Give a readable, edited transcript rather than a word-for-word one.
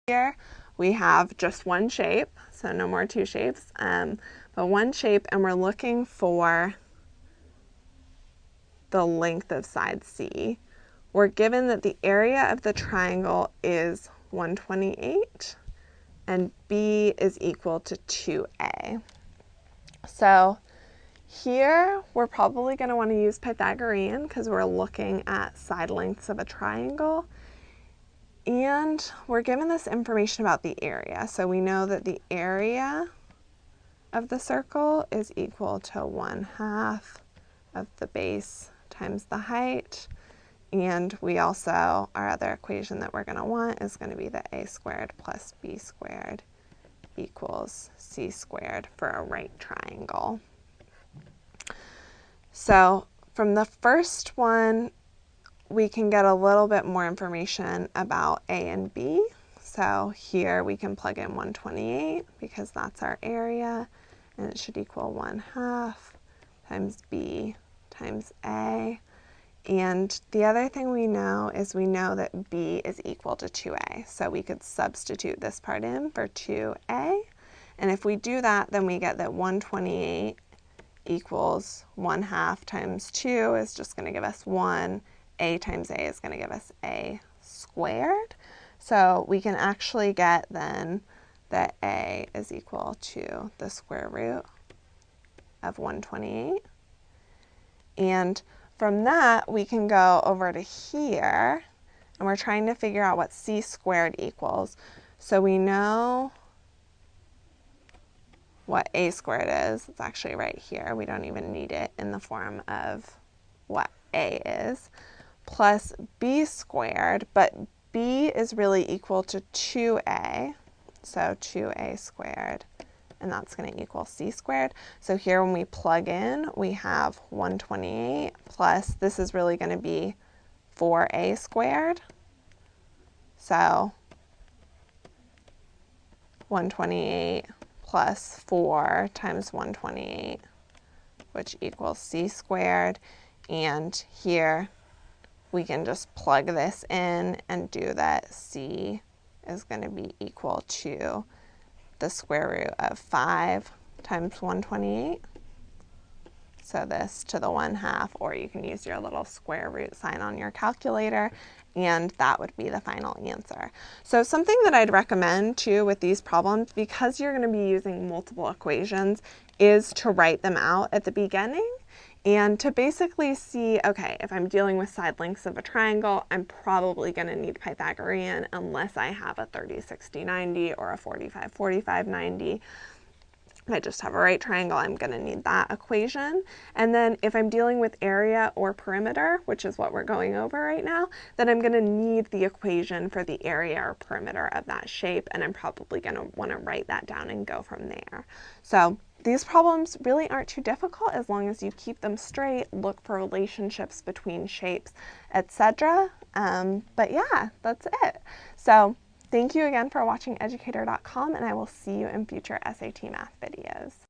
Here we have just one shape, so no more two shapes, but one shape, and we're looking for the length of side C. We're given that the area of the triangle is 128 and B is equal to 2A. So here we're probably going to want to use Pythagorean because we're looking at side lengths of a triangle. And we're given this information about the area. So we know that the area of the circle is equal to 1/2 of the base times the height. And we also, our other equation that we're going to want is going to be that a squared plus b squared equals c squared for a right triangle. So from the first one, we can get a little bit more information about A and B. So here we can plug in 128 because that's our area, and it should equal 1/2 times B times A. And the other thing we know is we know that B is equal to 2A. So we could substitute this part in for 2A. And if we do that, then we get that 128 equals 1/2 times 2 is just going to give us 1. A times A is going to give us A squared. So we can actually get then that A is equal to the square root of 128. And from that, we can go over to here, and we're trying to figure out what C squared equals. So we know what A squared is. It's actually right here. We don't even need it in the form of what A is. Plus B squared, but B is really equal to 2A. So 2A squared. And that's going to equal C squared. So here when we plug in, we have 128 plus, this is really going to be 4A squared. So 128 plus 4 times 128, which equals C squared. And here we can just plug this in and do that C is going to be equal to the square root of 5 times 128. So this to the 1/2, or you can use your little square root sign on your calculator, and that would be the final answer. So something that I'd recommend too with these problems, because you're going to be using multiple equations, is to write them out at the beginning and to basically see, okay, if I'm dealing with side lengths of a triangle, I'm probably going to need Pythagorean unless I have a 30-60-90 or a 45-45-90. If I just have a right triangle, I'm going to need that equation. And then if I'm dealing with area or perimeter, which is what we're going over right now, then I'm going to need the equation for the area or perimeter of that shape, and I'm probably going to want to write that down and go from there. So these problems really aren't too difficult as long as you keep them straight, look for relationships between shapes, etc. But yeah, that's it. So thank you again for watching Educator.com, and I will see you in future SAT math videos.